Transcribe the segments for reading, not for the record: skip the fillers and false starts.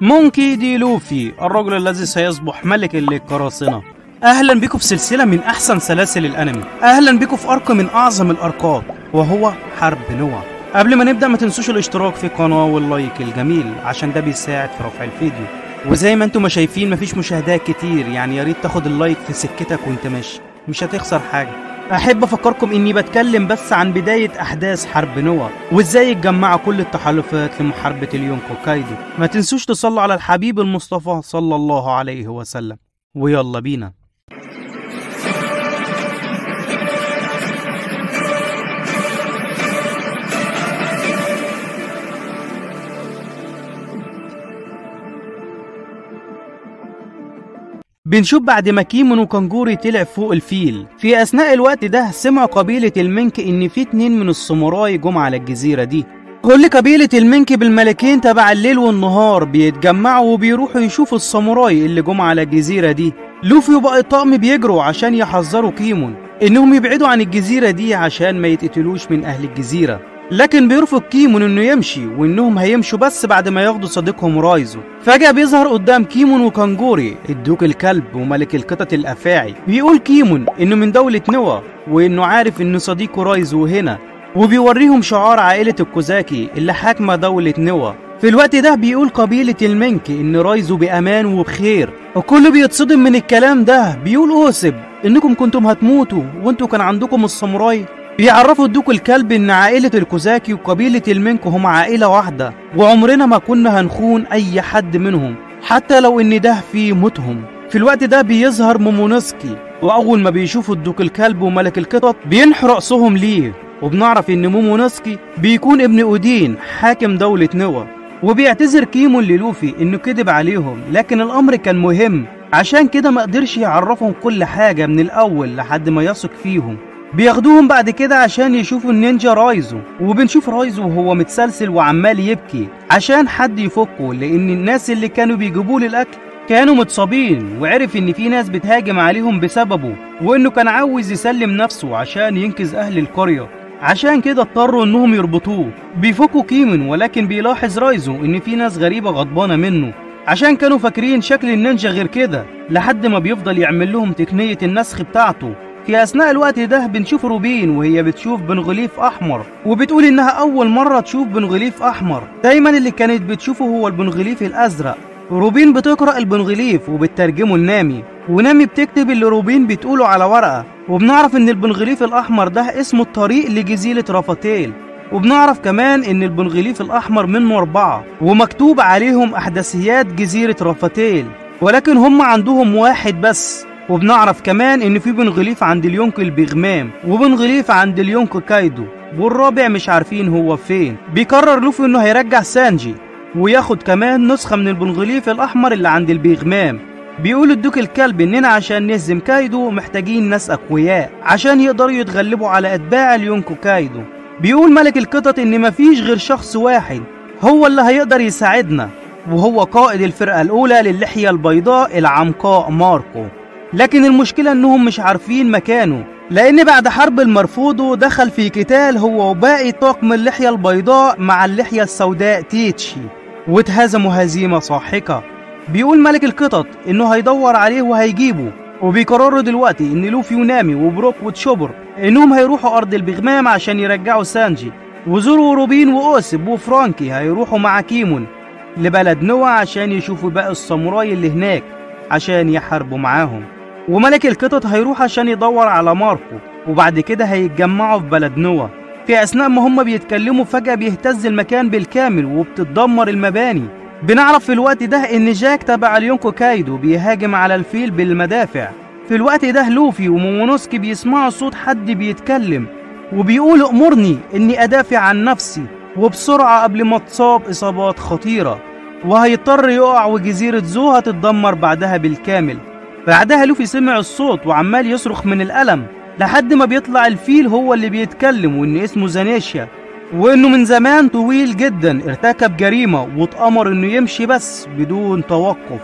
مونكي دي لوفي، الرجل الذي سيصبح ملك للقراصنة. اهلا بكم في سلسلة من احسن سلاسل الانمي، اهلا بكم في ارك من اعظم الاركات وهو حرب نوع. قبل ما نبدأ ما تنسوش الاشتراك في القناة واللايك الجميل عشان ده بيساعد في رفع الفيديو. وزي ما انتم ما شايفين مفيش مشاهدات كتير، يعني يا ريت تاخد اللايك في سكتك وانت ماشي، مش هتخسر حاجة. احب افكركم اني بتكلم بس عن بداية احداث حرب نوع وازاي اتجمعوا كل التحالفات لمحاربة اليونكو كايدو. ما تنسوش تصلوا على الحبيب المصطفى صلى الله عليه وسلم، ويلا بينا. بنشوف بعد ما كيمون وكانجوري طلع فوق الفيل، في اثناء الوقت ده سمعوا قبيلة المنك ان في 2 من الساموراي جم على الجزيرة دي. كل قبيلة المنك بالملكين تبع الليل والنهار بيتجمعوا وبيروحوا يشوفوا الساموراي اللي جم على الجزيرة دي. لوفي وباقي الطقم بيجروا عشان يحذروا كيمون انهم يبعدوا عن الجزيرة دي عشان ما يتقتلوش من اهل الجزيرة، لكن بيرفض كيمون انه يمشي وانهم هيمشوا بس بعد ما ياخدوا صديقهم رايزو. فجأة بيظهر قدام كيمون وكانجوري الدوق الكلب وملك القطط الافاعي. بيقول كيمون انه من دولة نوا وانه عارف ان صديقه رايزو هنا، وبيوريهم شعار عائلة الكوزاكي اللي حاكمة دولة نوا. في الوقت ده بيقول قبيلة المنك ان رايزو بامان وبخير. الكل بيتصدم من الكلام ده، بيقول اوسب انكم كنتم هتموتوا وانتوا كان عندكم الساموراي. بيعرفوا الدوق الكلب ان عائلة الكوزاكي وقبيلة المنك هم عائلة واحدة، وعمرنا ما كنا هنخون اي حد منهم حتى لو ان ده في موتهم. في الوقت ده بيظهر مومونوسكي، واول ما بيشوفوا الدوق الكلب وملك القطط بينحوا رأسهم ليه. وبنعرف ان مومونوسكي بيكون ابن اودين حاكم دولة نوا. وبيعتذر كيمون للوفي انه كذب عليهم، لكن الامر كان مهم عشان كده ما قدرش يعرفهم كل حاجة من الاول لحد ما يثق فيهم. بياخدوهم بعد كده عشان يشوفوا النينجا رايزو، وبنشوف رايزو وهو متسلسل وعمال يبكي عشان حد يفكه، لان الناس اللي كانوا بيجيبوا له الاكل كانوا متصابين، وعرف ان في ناس بتهاجم عليهم بسببه، وانه كان عاوز يسلم نفسه عشان ينقذ اهل القرية، عشان كده اضطروا انهم يربطوه. بيفكوا كيمون، ولكن بيلاحظ رايزو ان في ناس غريبة غضبانة منه عشان كانوا فاكرين شكل النينجا غير كده، لحد ما بيفضل يعمل لهم تقنية النسخ بتاعته. في اثناء الوقت ده بنشوف روبين وهي بتشوف بنغليف احمر، وبتقول انها اول مرة تشوف بنغليف احمر، دايما اللي كانت بتشوفه هو البنغليف الازرق. روبين بتقرأ البنغليف وبتترجمه لنامي، ونامي بتكتب اللي روبين بتقوله على ورقة. وبنعرف ان البنغليف الاحمر ده اسمه الطريق لجزيرة رافاتيل. وبنعرف كمان ان البنغليف الاحمر منه 4 ومكتوب عليهم احداثيات جزيرة رافاتيل، ولكن هم عندهم 1 بس. وبنعرف كمان ان في بنغليف عند اليونكو البغمام وبنغليف عند اليونكو كايدو، والرابع مش عارفين هو فين. بيقرر لوفي انه هيرجع سانجي وياخد كمان نسخة من البنغليف الاحمر اللي عند البغمام. بيقول الدوق الكلب اننا عشان نهزم كايدو محتاجين ناس اقوياء عشان يقدروا يتغلبوا على اتباع اليونكو كايدو. بيقول ملك القطط ان مفيش غير شخص واحد هو اللي هيقدر يساعدنا، وهو قائد الفرقة الاولى للحية البيضاء العمقاء ماركو. لكن المشكلة انهم مش عارفين مكانه، لان بعد حرب المرفوضو دخل في قتال هو وباقي طاقم اللحية البيضاء مع اللحية السوداء تيتشي، واتهزموا هزيمة ساحقة. بيقول ملك القطط انه هيدور عليه وهيجيبه، وبيقرروا دلوقتي ان لوفي ونامي وبروك وتشوبر انهم هيروحوا ارض البغمام عشان يرجعوا سانجي، وزورو وروبين واوسب وفرانكي هيروحوا مع كيمون لبلد نوا عشان يشوفوا باقي الساموراي اللي هناك عشان يحاربوا معاهم. وملك القطط هيروح عشان يدور على ماركو، وبعد كده هيتجمعوا في بلد نوا. في اثناء ما هم بيتكلموا فجأة بيهتز المكان بالكامل وبتتدمر المباني. بنعرف في الوقت ده ان جاك تبع اليونكو كايدو بيهاجم على الفيل بالمدافع. في الوقت ده لوفي ومومونوسكي بيسمعوا صوت حد بيتكلم وبيقول امرني اني ادافع عن نفسي وبسرعة قبل ما تصاب اصابات خطيرة، وهيضطر يقع وجزيرة زو هتتدمر بعدها بالكامل. بعدها لوفي سمع الصوت وعمال يصرخ من الألم لحد ما بيطلع الفيل هو اللي بيتكلم، وإن اسمه زانيشيا، وإنه من زمان طويل جدا ارتكب جريمة واتأمر إنه يمشي بس بدون توقف،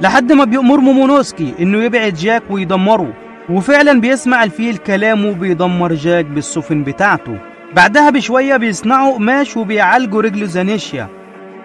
لحد ما بيأمر مومونوسكي إنه يبعد جاك ويدمره. وفعلا بيسمع الفيل كلامه وبيدمر جاك بالسفن بتاعته. بعدها بشوية بيصنعوا قماش وبيعالجوا رجل زانيشيا.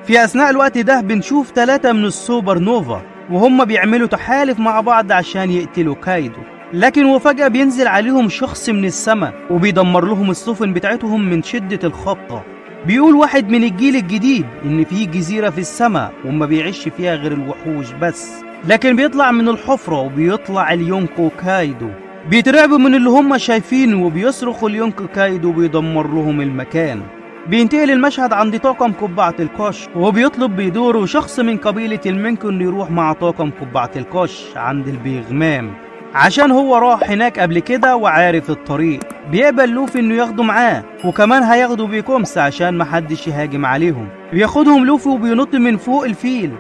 في أثناء الوقت ده بنشوف 3 من السوبر نوفا وهم بيعملوا تحالف مع بعض عشان يقتلوا كايدو، لكن وفجأة بينزل عليهم شخص من السماء وبيدمر لهم السفن بتاعتهم من شدة الخبطة. بيقول واحد من الجيل الجديد إن في جزيرة في السماء وما بيعيش فيها غير الوحوش بس، لكن بيطلع من الحفرة وبيطلع اليونكو كايدو. بيترعبوا من اللي هم شايفينه وبيصرخوا اليونكو كايدو وبيدمر لهم المكان. بينتقل المشهد عند طاقم قبعة القش وبيطلب بيدورو شخص من قبيلة المينك انه يروح مع طاقم قبعة القش عند البيغمام عشان هو راح هناك قبل كده وعارف الطريق. بيقبل لوفي انه ياخده معاه وكمان هياخده بيكومس عشان محدش يهاجم عليهم. بياخدهم لوفي وبينط من فوق الفيل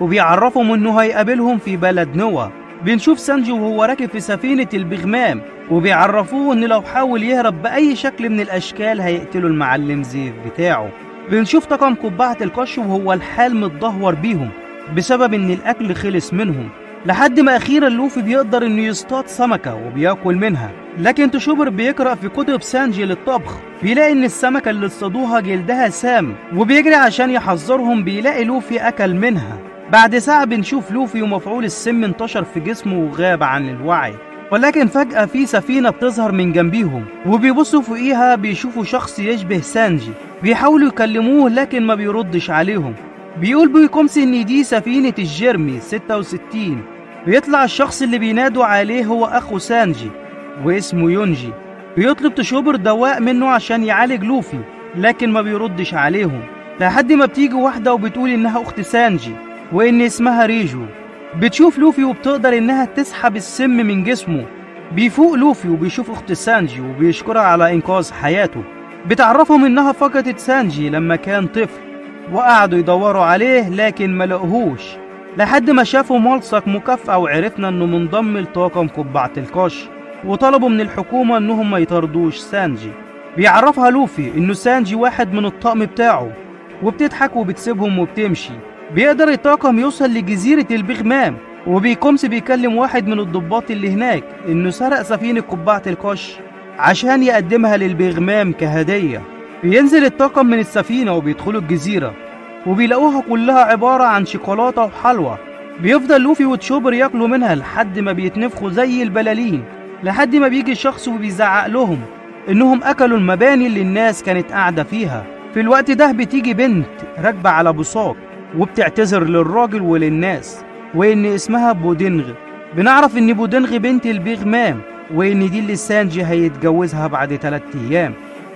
وبيعرفهم انه هيقابلهم في بلد نوا. بنشوف سانجي وهو راكب في سفينة البغمام وبيعرفوه ان لو حاول يهرب بأي شكل من الاشكال هيقتلوا المعلم زيف بتاعه. بنشوف طاقم قبعة القش وهو الحال متدهور بيهم بسبب ان الاكل خلص منهم، لحد ما اخيرا لوفي بيقدر انه يصطاد سمكة وبياكل منها. لكن تشوبر بيقرأ في كتب سانجي للطبخ بيلاقي ان السمكة اللي اصطادوها جلدها سام وبيجري عشان يحذرهم، بيلاقي لوفي اكل منها. بعد ساعة بنشوف لوفي ومفعول السم انتشر في جسمه وغاب عن الوعي، ولكن فجأة في سفينة بتظهر من جنبيهم وبيبصوا فوقيها بيشوفوا شخص يشبه سانجي. بيحاولوا يكلموه لكن ما بيردش عليهم. بيقول بيكومسي ان دي سفينة الجيرمي 66. بيطلع الشخص اللي بينادوا عليه هو اخو سانجي واسمه يونجي. بيطلب تشوبر دواء منه عشان يعالج لوفي لكن ما بيردش عليهم، لحد ما بتيجي واحدة وبتقول انها اخت سانجي وان اسمها ريجو. بتشوف لوفي وبتقدر انها تسحب السم من جسمه. بيفوق لوفي وبيشوف اخت سانجي وبيشكرها على انقاذ حياته. بتعرفهم انها فقدت سانجي لما كان طفل وقعدوا يدوروا عليه لكن ما لقوهوش، لحد ما شافوا ملصق مكافأة وعرفنا انه منضم لطاقم قبعة القش وطلبوا من الحكومة انهم ما يطردوش سانجي. بيعرفها لوفي انه سانجي واحد من الطقم بتاعه وبتضحك وبتسيبهم وبتمشي. بيقدر الطاقم يوصل لجزيرة البغمام وبيكومس بيكلم واحد من الضباط اللي هناك انه سرق سفينة قبعة القش عشان يقدمها للبغمام كهدية. بينزل الطاقم من السفينة وبيدخلوا الجزيرة وبيلاقوها كلها عبارة عن شوكولاتة وحلوى. بيفضل لوفي وتشوبر ياكلوا منها لحد ما بيتنفخوا زي البلالين، لحد ما بيجي شخص وبيزعق لهم انهم اكلوا المباني اللي الناس كانت قاعدة فيها. في الوقت ده بتيجي بنت راكبة على بساط وبتعتذر للراجل وللناس وان اسمها بودنغ. بنعرف ان بودنغ بنت البغمام وان دي اللي سانجي هيتجوزها بعد 3 ايام.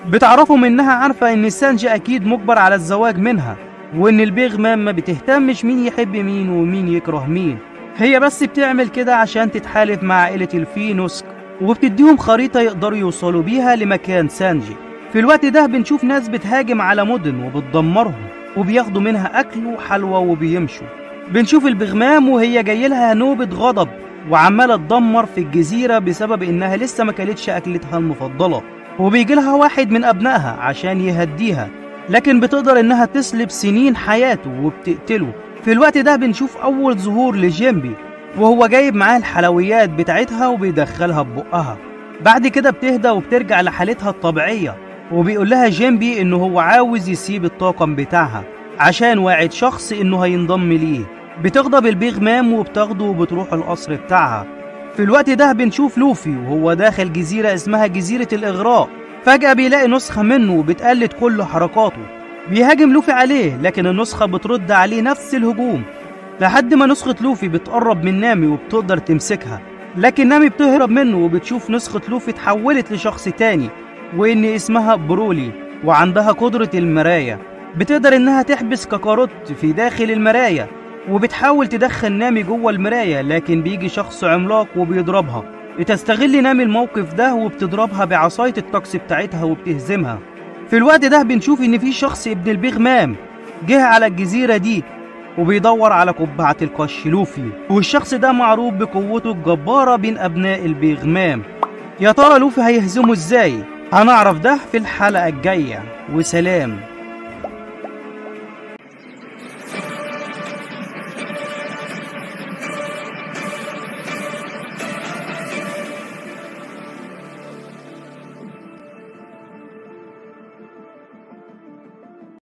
بتعرفهم انها عارفة ان سانجي اكيد مجبر على الزواج منها وان البغمام ما بتهتمش مين يحب مين ومين يكره مين، هي بس بتعمل كده عشان تتحالف مع عائلة الفينوسك وبتديهم خريطة يقدروا يوصلوا بيها لمكان سانجي. في الوقت ده بنشوف ناس بتهاجم على مدن وبتدمرهم وبياخدوا منها اكل وحلوى وبيمشوا. بنشوف البغمام وهي جايلها نوبة غضب وعمالة تدمر في الجزيرة بسبب انها لسه ما كلتش اكلتها المفضلة، وبيجي لها واحد من ابنائها عشان يهديها لكن بتقدر انها تسلب سنين حياته وبتقتله. في الوقت ده بنشوف اول ظهور لجيمبي وهو جايب معاه الحلويات بتاعتها وبيدخلها ببقها. بعد كده بتهدى وبترجع لحالتها الطبيعية وبيقول لها جيمبي انه هو عاوز يسيب الطاقم بتاعها عشان واعد شخص انه هينضم ليه. بتغضب البغمام وبتاخده وبتروح القصر بتاعها. في الوقت ده بنشوف لوفي وهو داخل جزيرة اسمها جزيرة الإغراء. فجأة بيلاقي نسخة منه وبتقلد كل حركاته. بيهاجم لوفي عليه لكن النسخة بترد عليه نفس الهجوم، لحد ما نسخة لوفي بتقرب من نامي وبتقدر تمسكها، لكن نامي بتهرب منه وبتشوف نسخة لوفي اتحولت لشخص تاني وإن اسمها برولي وعندها قدرة المراية. بتقدر إنها تحبس كاكاروت في داخل المراية وبتحاول تدخل نامي جوه المراية، لكن بيجي شخص عملاق وبيضربها. بتستغل نامي الموقف ده وبتضربها بعصاية الطقس بتاعتها وبتهزمها. في الوقت ده بنشوف إن في شخص ابن البغمام جه على الجزيرة دي وبيدور على قبعة القش لوفي، والشخص ده معروف بقوته الجبارة بين أبناء البغمام. يا ترى لوفي هيهزمه إزاي؟ هنعرف ده في الحلقة الجاية، وسلام.